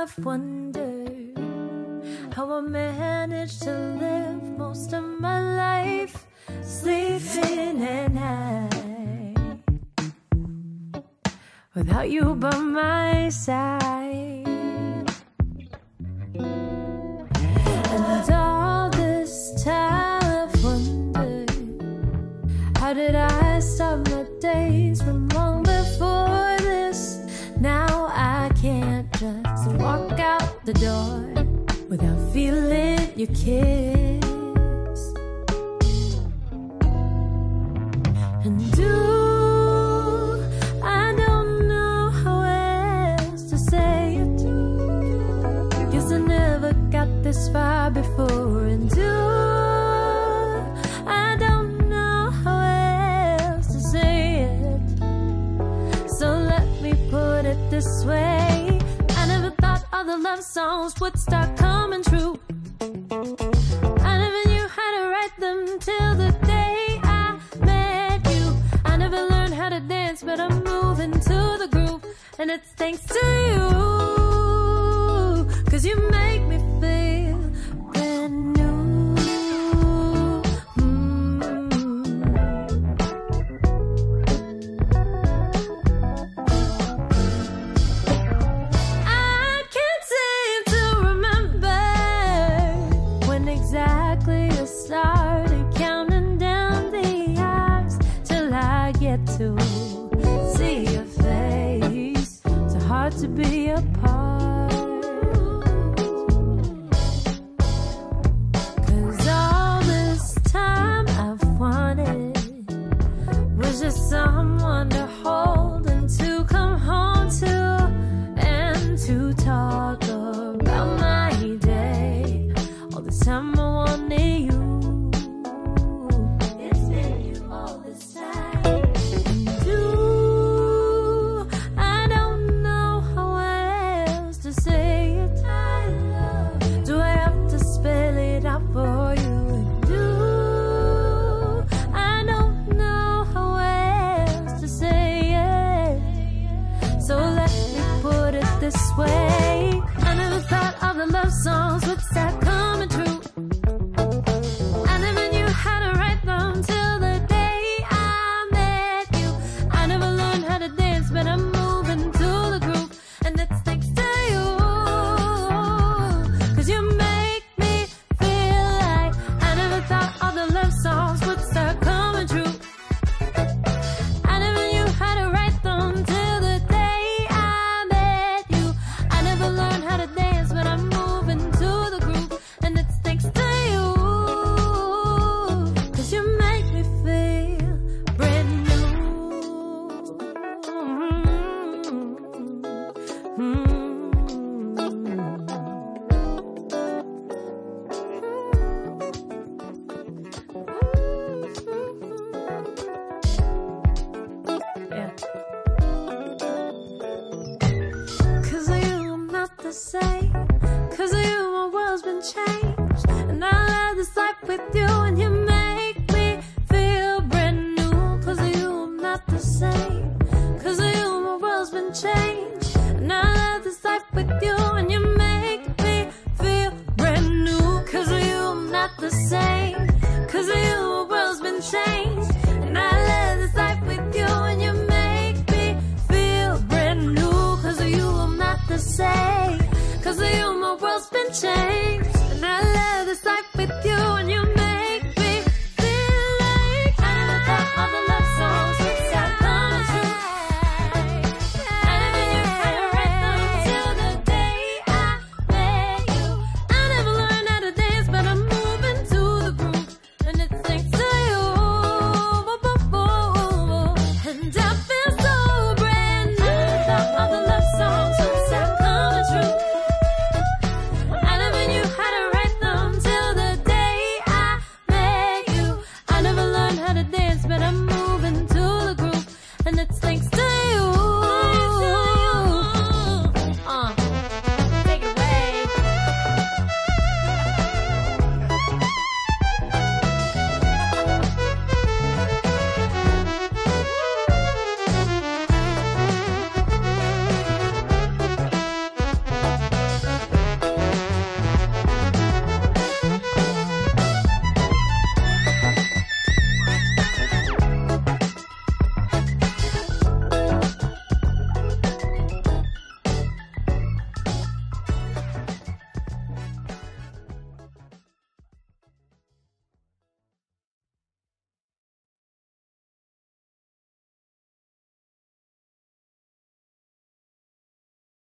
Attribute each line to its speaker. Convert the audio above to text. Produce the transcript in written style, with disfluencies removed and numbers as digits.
Speaker 1: I've wondered how I managed to live most of my life sleeping at night without you by my side. And all this time I've wondered, how did I start my days from long before this? Now I can't just walk out the door without feeling your kiss. And I don't know how else to say it. Guess I never got this far before. And I don't know how else to say it. So let me put it this way. I never thought all the love songs would start coming true. I never knew how to write them till the day I met you. I never learned how to dance, but I'm moving to the groove. And it's thanks to you, 'cause you make me feel brand new. Exactly, I started counting down the hours till I get to see your face. So hard to be apart, 'cause all this time I've wanted was just someone to hold and to come home to, and to talk about my day. All this time I wanted you. It's been you all this time. And I don't know how else to say it. Do I have to spell it out for you? And I don't know how else to say it. So let me put it this way. I never thought all the love songs would start coming true. I never knew how to write them till the day I met you. I never learned how to dance, but I'm moving to the groove. And it's thanks to you, 'cause you make me feel like I never thought all the love songs would start coming true. I never knew how to write them till the day I met you. I never learned how to dance, but I'm moving to the groove. And it's thanks to you, 'cause you make me feel brand new. Yeah. 'Cause of you I'm not the same. 'Cause of you my world's been changed. And I love this life with you, and you make me feel brand new. 'Cause of you I'm not the same. 'Cause of you my world's been changed. And I love this life with you, and you make me feel brand new. 'Cause of you I'm not the same. 'Cause of you my world's been changed. And I love this life with you, and you make me feel brand new. 'Cause of you I'm not the same. 'Cause of you my world's been changed.